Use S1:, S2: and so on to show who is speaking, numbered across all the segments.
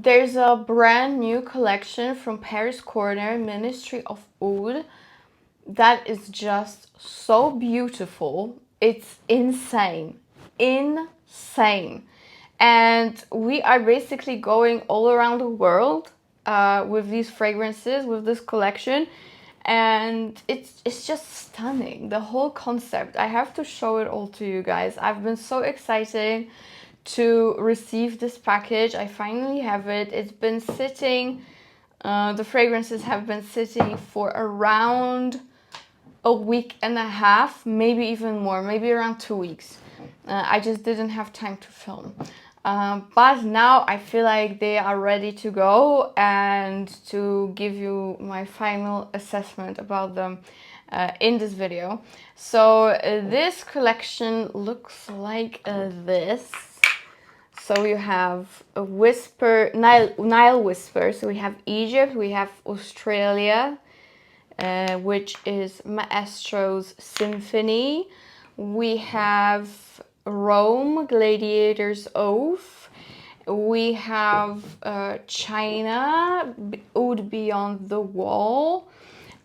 S1: there's a brand new collection from Paris Corner, Ministry of Oud, that is just so beautiful. It's insane. Insane. And we are basically going all around the world with these fragrances, with this collection. And it's just stunning, the whole concept. I have to show it all to you guys. I've been so excited to receive this package. I finally have it. It's been sitting, the fragrances have been sitting for around a week and a half, maybe even more, maybe around 2 weeks. I just didn't have time to film. But now I feel like they are ready to go and to give you my final assessment about them in this video. So this collection looks like this. So you have a Whisper, Nile Whisper. So we have Egypt, we have Australia, which is Maestros Symphony. We have Rome, Gladiators Oath. We have China, Oud Beyond the Wall.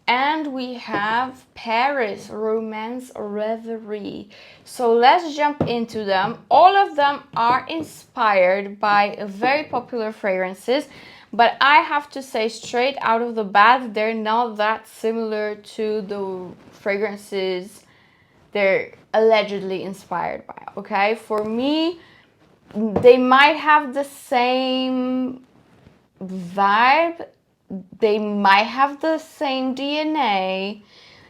S1: And we have Paris, Romance Reverie. So let's jump into them. All of them are inspired by very popular fragrances, but I have to say straight out of the bat, they're not that similar to the fragrances they're allegedly inspired by, okay? For me, they might have the same vibe, they might have the same DNA,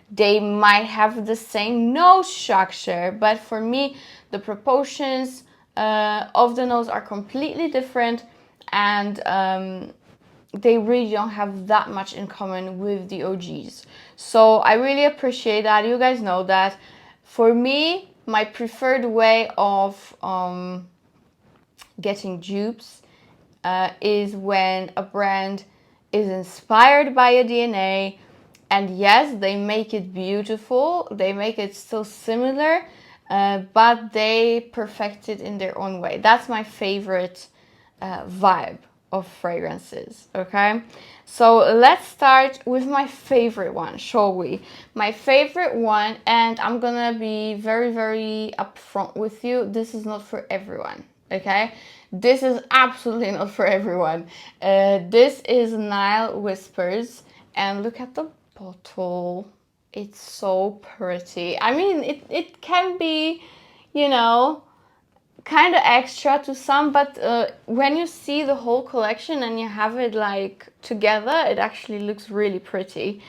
S1: they might have the same nose structure, but for me, the proportions of the nose are completely different, and they really don't have that much in common with the OGs. So I really appreciate that. You guys know that. For me, my preferred way of getting dupes is when a brand is inspired by a DNA, and yes, they make it beautiful, they make it still similar, but they perfect it in their own way. That's my favorite vibe of fragrances, okay? So let's start with my favorite one, shall we? My favorite one, and I'm gonna be very, very upfront with you, this is not for everyone, okay? This is absolutely not for everyone. This is Nile Whispers, and look at the bottle. It's so pretty. I mean, it can be, you know, kind of extra to some, but when you see the whole collection and you have it like together, it actually looks really pretty.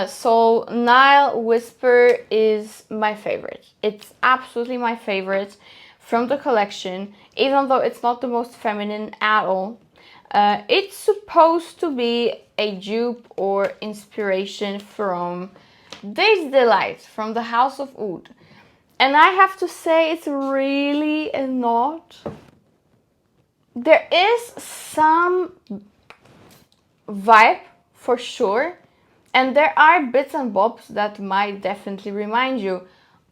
S1: So Nile Whisper is my favorite. It's absolutely my favorite from the collection, even though it's not the most feminine at all. It's supposed to be a dupe or inspiration from Days Delight from the House of Oud. And I have to say, it's really not. There is some vibe for sure, and there are bits and bobs that might definitely remind you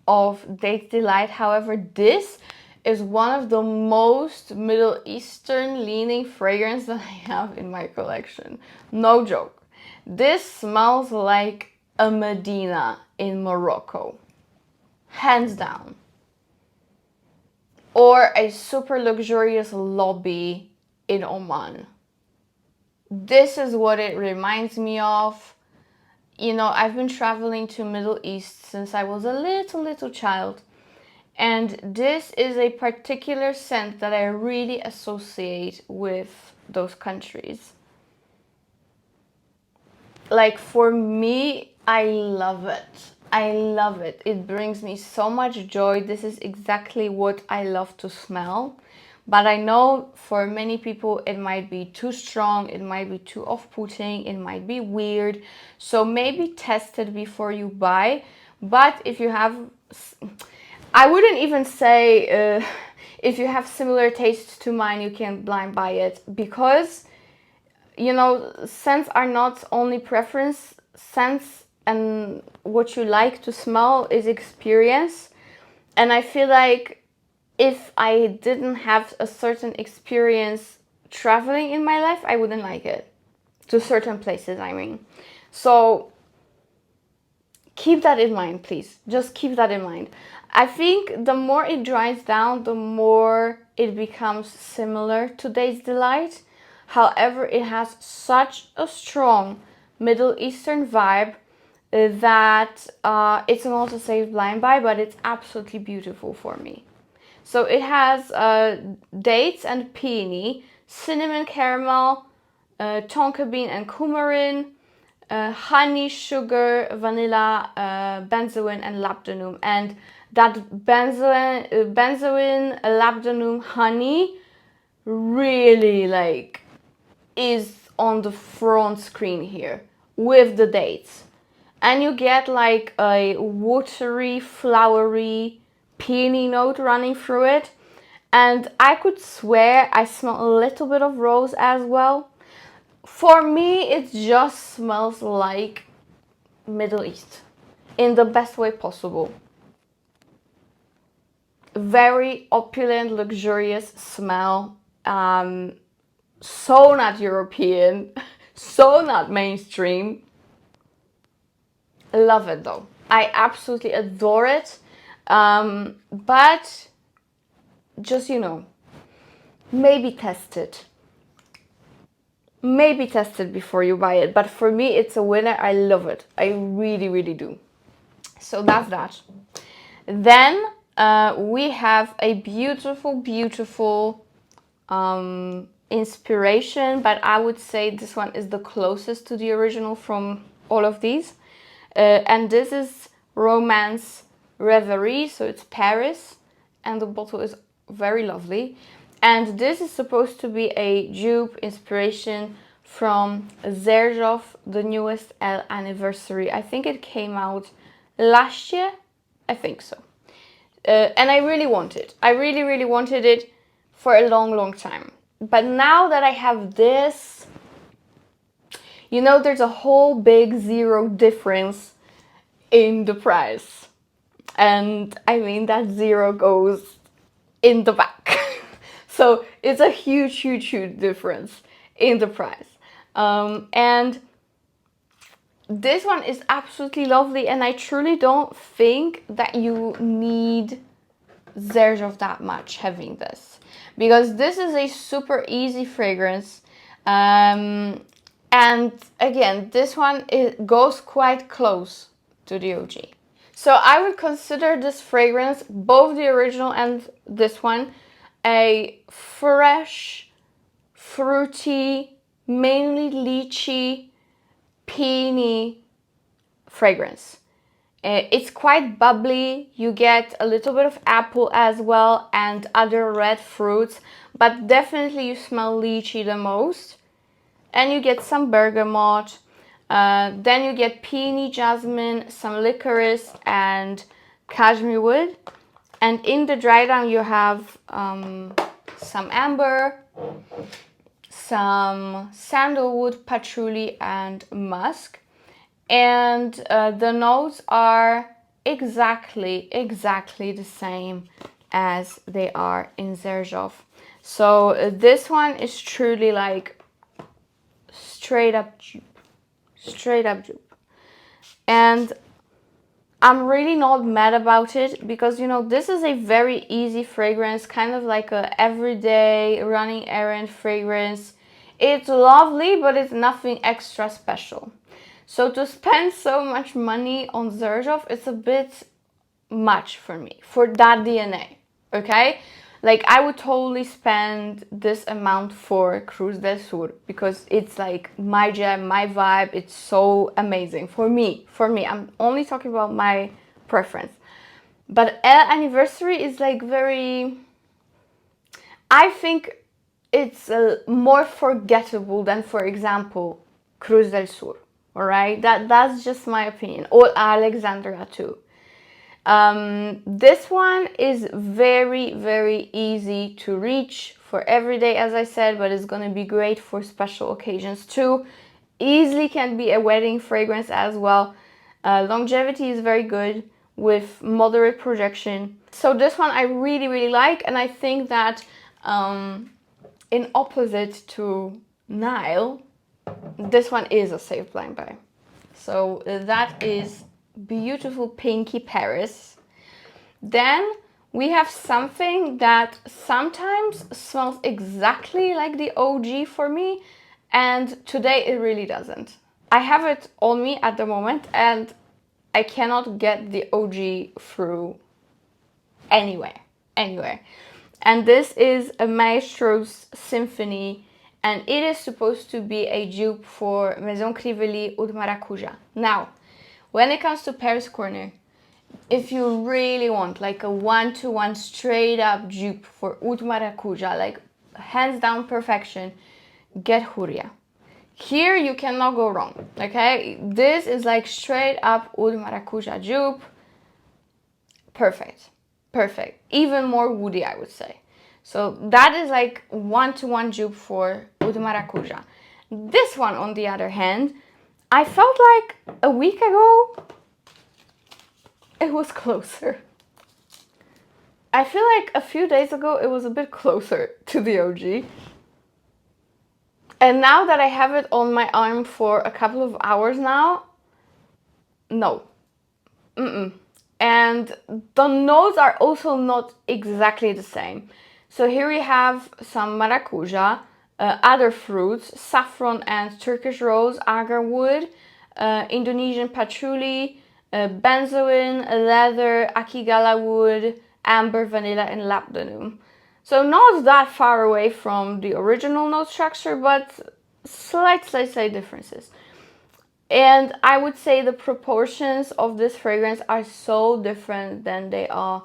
S1: of Date Delight. However, this is one of the most Middle Eastern leaning fragrances that I have in my collection. No joke. This smells like a Medina in Morocco. Hands down. Or a super luxurious lobby in Oman. This is what it reminds me of. You know, I've been traveling to Middle East since I was a little child. And this is a particular scent that I really associate with those countries. Like, for me, I love it. I love it. It brings me so much joy. This is exactly what I love to smell. But I know for many people it might be too strong, it might be too off-putting, it might be weird. So maybe test it before you buy. But if you have, I wouldn't even say if you have similar tastes to mine, you can blind buy it, because, you know, scents are not only preference. Scents and what you like to smell is experience. And I feel like if I didn't have a certain experience traveling in my life, I wouldn't like it. To certain places, I mean. So keep that in mind, please. Just keep that in mind. I think the more it dries down, the more it becomes similar to Days Delight. However, it has such a strong Middle Eastern vibe that it's not a safe blind buy, but it's absolutely beautiful for me. So it has dates and peony, cinnamon caramel, tonka bean and coumarin, honey, sugar, vanilla, benzoin, and labdanum. And that benzoin, labdanum, honey really like is on the front screen here with the dates. And you get like a watery, flowery, peony note running through it. And I could swear I smell a little bit of rose as well. For me, it just smells like Middle East in the best way possible. Very opulent, luxurious smell. So not European, so not mainstream. Love it though. I absolutely adore it. But just, you know, maybe test it. Maybe test it before you buy it. But for me, it's a winner. I love it. I really, really do. So that's that. Then we have a beautiful, beautiful inspiration. But I would say this one is the closest to the original from all of these. And this is Romance Reverie, so it's Paris, and the bottle is very lovely. And this is supposed to be a dupe inspiration from Xerjoff, the newest anniversary. I think it came out last year, I think so. And I really want it. I really, really wanted it for a long, long time. But now that I have this, you know, there's a whole big zero difference in the price. And I mean, that zero goes in the back. So it's a huge, huge, huge difference in the price. And this one is absolutely lovely. And I truly don't think that you need Xerjoff that much having this. Because this is a super easy fragrance. And again, this one, it goes quite close to the OG. So I would consider this fragrance, both the original and this one, a fresh, fruity, mainly lychee, peony fragrance. It's quite bubbly. You get a little bit of apple as well and other red fruits, but definitely you smell lychee the most. And you get some bergamot, then you get peony, jasmine, some licorice and cashmere wood. And in the dry down you have some amber, some sandalwood, patchouli and musk. And the notes are exactly the same as they are in Xerjoff. So this one is truly like straight up dupe. And I'm really not mad about it because, you know, this is a very easy fragrance, kind of like a everyday running errand fragrance. It's lovely, but it's nothing extra special. So to spend so much money on Xerjoff, it's a bit much for me, for that DNA, okay? Like, I would totally spend this amount for Cruz del Sur because it's like my jam, my vibe. It's so amazing for me. I'm only talking about my preference. But El Anniversary is like very... I think it's more forgettable than, for example, Cruz del Sur, all right? That's just my opinion. Or Alexandria too. This one is very, very easy to reach for every day, as I said, but it's going to be great for special occasions too. Easily can be a wedding fragrance as well. Longevity is very good with moderate projection. So this one I really, really like, and I think that in opposite to Nile, this one is a safe blind buy. So that is beautiful pinky Paris. Then we have something that sometimes smells exactly like the OG for me, and today it really doesn't. I have it on me at the moment and I cannot get the OG through anywhere. And this is a Maestros Symphony, and it is supposed to be a dupe for Maison Crivelli Oud Maracuja. Now, when it comes to Paris Corner, if you really want like a one-to-one straight up dupe for Oud Maracuja, like hands down perfection, get Huria. Here you cannot go wrong, okay? This is like straight up Oud Maracuja dupe. Perfect. Even more woody, I would say. So that is like one-to-one dupe for Oud Maracuja. This one, on the other hand, I felt like a week ago it was closer. I feel like a few days ago it was a bit closer to the OG. And now that I have it on my arm for a couple of hours now, no. And the notes are also not exactly the same. So here we have some maracuja, other fruits, saffron and Turkish rose, agar wood, Indonesian patchouli, benzoin, leather, akigala wood, amber, vanilla and labdanum. So not that far away from the original note structure, but slight differences. And I would say the proportions of this fragrance are so different than they are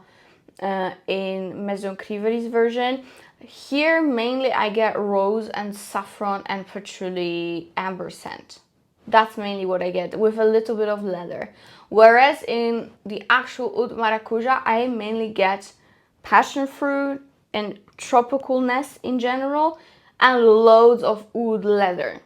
S1: in Maison Crivelli's version. Here mainly I get rose and saffron and patchouli amber scent. That's mainly what I get, with a little bit of leather. Whereas in the actual Oud Maracuja, I mainly get passion fruit and tropicalness in general, and loads of oud leather.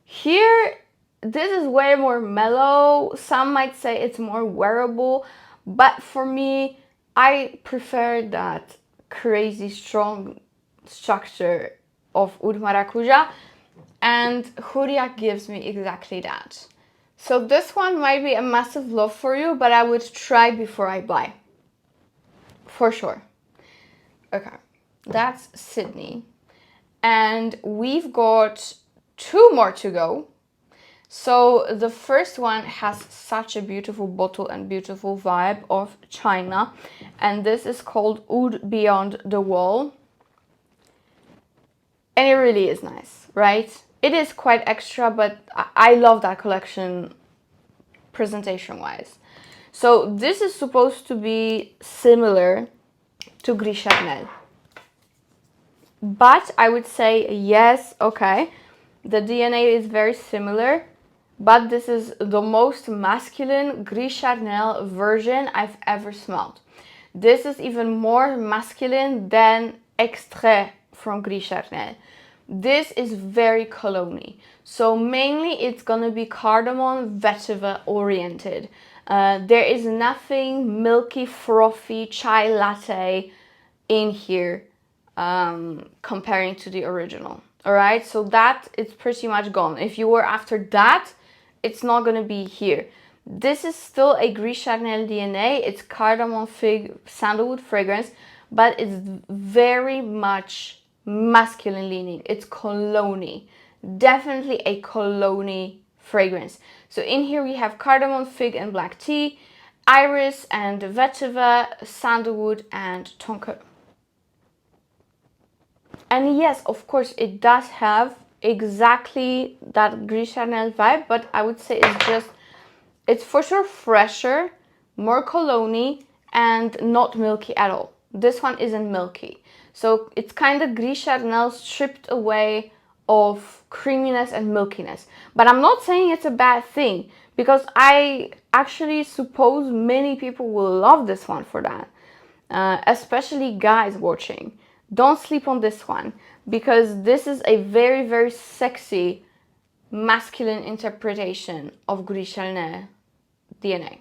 S1: Here, this is way more mellow. Some might say it's more wearable, but for me, I prefer that crazy strong structure of Oud Maracuja, and Huria gives me exactly that. So this one might be a massive love for you, but I would try before I buy. For sure. Okay, that's Sydney. And we've got 2 more to go. So the first one has such a beautiful bottle and beautiful vibe of China. And this is called Oud Beyond the Wall. And it really is nice, right? It is quite extra, but I love that collection presentation-wise. So this is supposed to be similar to Gris Charnel. But I would say, yes, okay, the DNA is very similar, but this is the most masculine Gris Charnel version I've ever smelled. This is even more masculine than Extrait from Gris Charnel. This is very cologne-y. So mainly it's gonna be cardamom vetiver oriented. There is nothing milky, frothy, chai latte in here comparing to the original. All right, so that it's pretty much gone. If you were after that, it's not gonna be here. This is still a Gris Charnel DNA. It's cardamom, fig, sandalwood fragrance, but it's very much masculine leaning. It's cologne-y. Definitely a cologne-y fragrance. So in here we have cardamom, fig and black tea, iris and vetiver, sandalwood and tonka. And yes, of course, it does have exactly that Gris Charnel vibe, but I would say it's for sure fresher, more cologne-y, and not milky at all. This one isn't milky. So it's kind of Gris Charnel stripped away of creaminess and milkiness. But I'm not saying it's a bad thing, because I actually suppose many people will love this one for that. Especially guys watching. Don't sleep on this one, because this is a very, very sexy masculine interpretation of Gris Charnel DNA.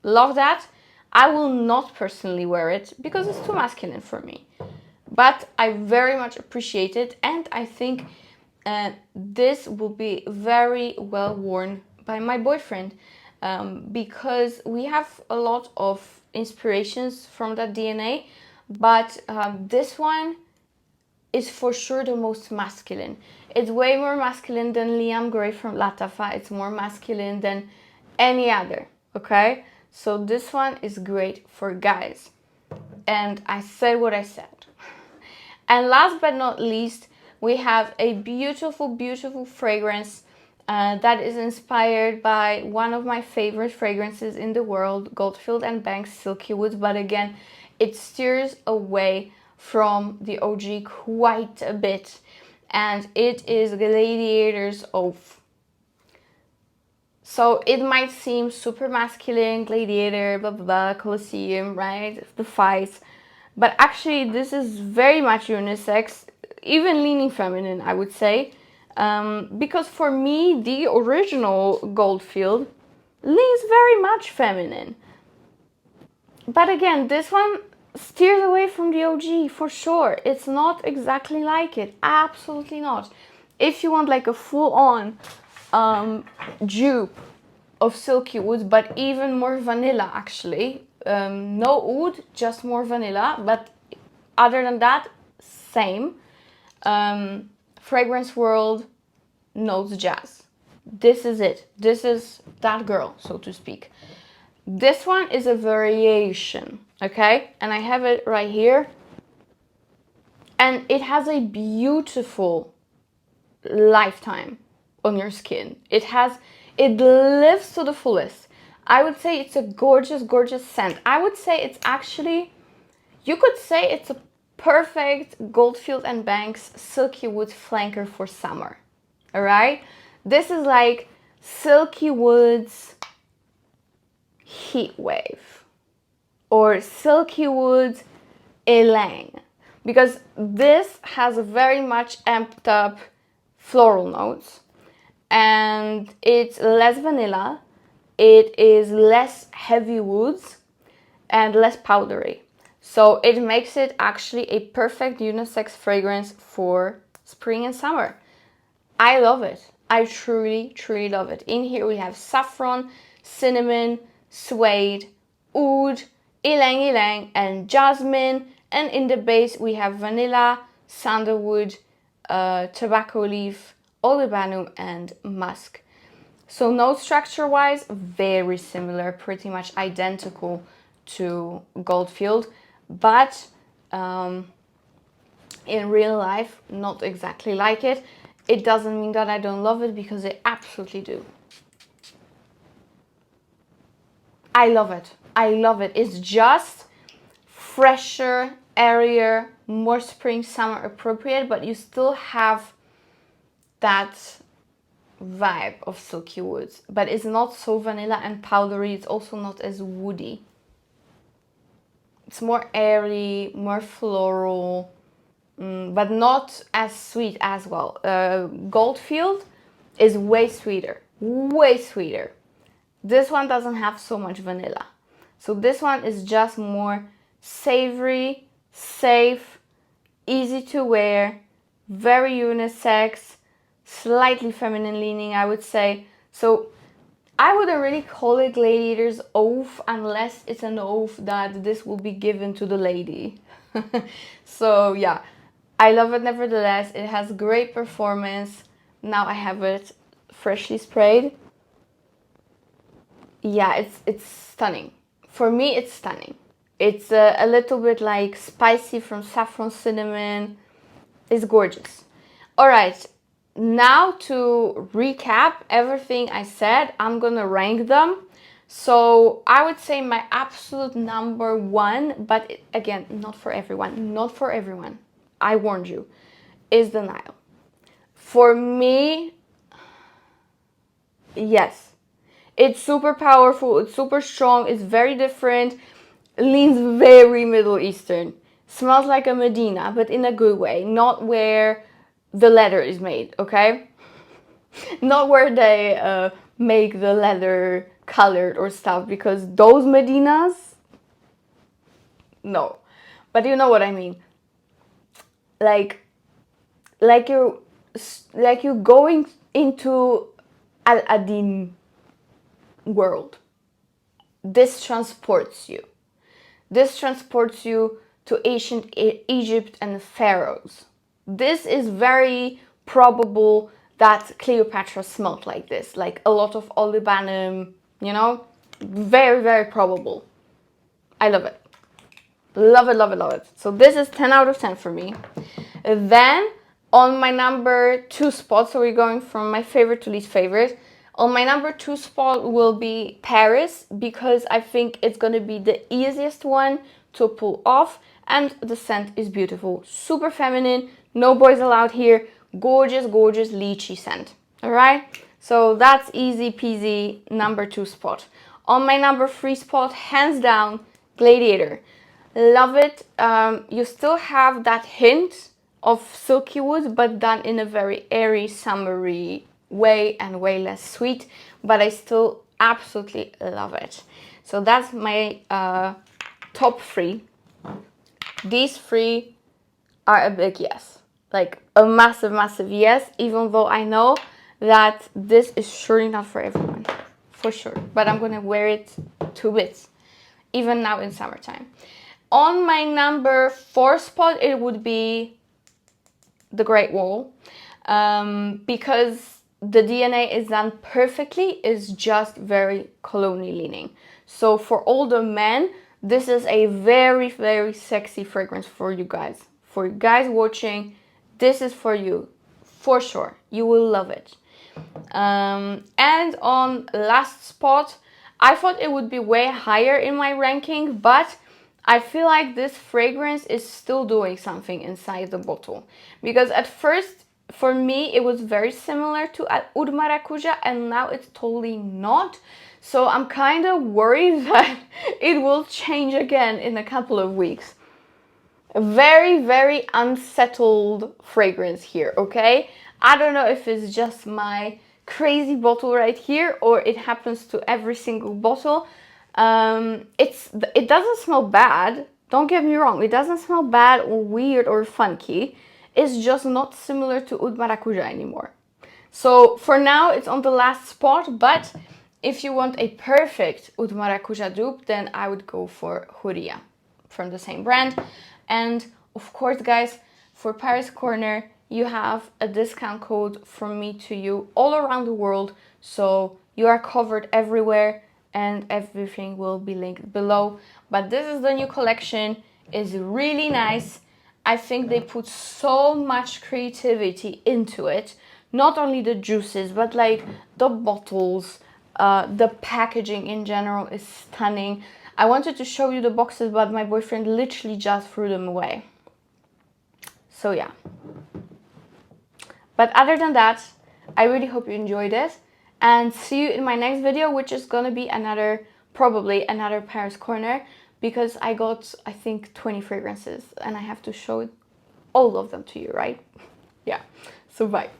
S1: Love that. I will not personally wear it because it's too masculine for me. but I very much appreciate it, and I think this will be very well worn by my boyfriend, because we have a lot of inspirations from that DNA, but this one is for sure the most masculine. It's way more masculine than Liam Gray from Latafa. It's more masculine than any other, okay? So this one is great for guys. And I said what I said. And last but not least, we have a beautiful, beautiful fragrance that is inspired by one of my favorite fragrances in the world, Goldfield and Banks Silky Woods. But again, it steers away from the OG quite a bit. And it is Gladiator's Oath. So it might seem super masculine, Gladiator, blah, blah, blah, Colosseum, right? The fights. But actually, this is very much unisex, even leaning feminine, I would say. Because for me, the original Goldfield leans very much feminine. But again, this one steers away from the OG for sure. It's not exactly like it. Absolutely not. If you want like a full-on dupe of Silky Woods, but even more vanilla actually. No oud, just more vanilla. But other than that, same. Fragrance World, notes jazz. This is it. This is that girl, so to speak. This one is a variation, okay? And I have it right here. And it has a beautiful lifetime on your skin. It lives to the fullest. I would say it's a gorgeous, gorgeous scent. I would say it's actually, you could say it's a perfect Goldfield and Banks Silky Woods flanker for summer. All right? This is like Silky Woods Heat Wave or Silky Woods Elang, because this has a very much amped up floral notes, and it's less vanilla, it is less heavy woods and less powdery. So it makes it actually a perfect unisex fragrance for spring and summer. I love it. I truly, truly love it. In here we have saffron, cinnamon, suede, oud, ylang ylang, and jasmine. And in the base we have vanilla, sandalwood, tobacco leaf, olibanum, and musk. So note structure wise, very similar, pretty much identical to Goldfield, but in real life, not exactly like it. It doesn't mean that I don't love it, because I absolutely do. I love it. I love it. It's just fresher, airier, more spring, summer appropriate, but you still have that vibe of Silky Woods, but it's not so vanilla and powdery. It's also not as woody. It's more airy, more floral, but not as sweet as well. Goldfield is way sweeter, way sweeter. This one doesn't have so much vanilla. So this one is just more savory, safe, easy to wear, very unisex, slightly feminine leaning, I would say. So I wouldn't really call it Gladiator's Oath unless it's an oath that this will be given to the lady. So yeah, I love it nevertheless. It has great performance. Now I have it freshly sprayed. Yeah, it's stunning. For me, it's stunning. It's a little bit like spicy from saffron, cinnamon. It's gorgeous. All right. Now to recap everything I said, I'm gonna rank them. So I would say my absolute number one, but again, not for everyone, not for everyone, I warned you, is the Nile. For me, yes, it's super powerful, it's super strong, it's very different, leans very Middle Eastern, smells like a Medina, but in a good way, not where the leather is made, okay? Not where they make the leather colored or stuff, because those Medinas, no. But you know what I mean. like you're going into Al-Adin world. This transports you. This transports you to ancient Egypt and the pharaohs. This is very probable that Cleopatra smelled like this, like a lot of olibanum, you know, very, very probable. I love it. Love it, love it, love it. So this is 10 out of 10 for me. Then on my number 2 spot, so we're going from my favorite to least favorite. On my number 2 spot will be Paris, because I think it's going to be the easiest one to pull off, and the scent is beautiful. Super feminine, no boys allowed here. Gorgeous, gorgeous lychee scent. All right, so that's easy peasy number 2 spot. On my number 3 spot, hands down, Gladiator. Love it. You still have that hint of silky wood, but done in a very airy, summery way and way less sweet, but I still absolutely love it. So that's my top 3. These 3 are a big yes, like a massive, massive yes, even though I know that this is surely not for everyone, for sure, but I'm gonna wear it to bits, even now in summertime. On my number 4 spot, it would be the Great Wall, because the DNA is done perfectly, it's just very cologne-y leaning. So for all the men, this is a very, very sexy fragrance for you guys. For you guys watching, this is for you, for sure. You will love it. And on last spot, I thought it would be way higher in my ranking, but I feel like this fragrance is still doing something inside the bottle. Because at first, for me, it was very similar to Oud Maracuja, and now it's totally not. So I'm kind of worried that it will change again in a couple of weeks. A very, very unsettled fragrance here, okay? I don't know if it's just my crazy bottle right here, or it happens to every single bottle. It doesn't smell bad. Don't get me wrong. It doesn't smell bad or weird or funky. It's just not similar to Oud Maracuja anymore. So for now, it's on the last spot. But if you want a perfect Oud Maracuja dupe, then I would go for Huria from the same brand. And of course, guys, for Paris Corner, you have a discount code from me to you all around the world. So you are covered everywhere, and everything will be linked below. But this is the new collection. It's really nice. I think they put so much creativity into it. Not only the juices, but like the bottles, the packaging in general is stunning. I wanted to show you the boxes, but my boyfriend literally just threw them away. So yeah. But other than that, I really hope you enjoyed it. And see you in my next video, which is gonna be probably another Paris Corner, because I got, I think, 20 fragrances and I have to show all of them to you, right? Yeah, so bye.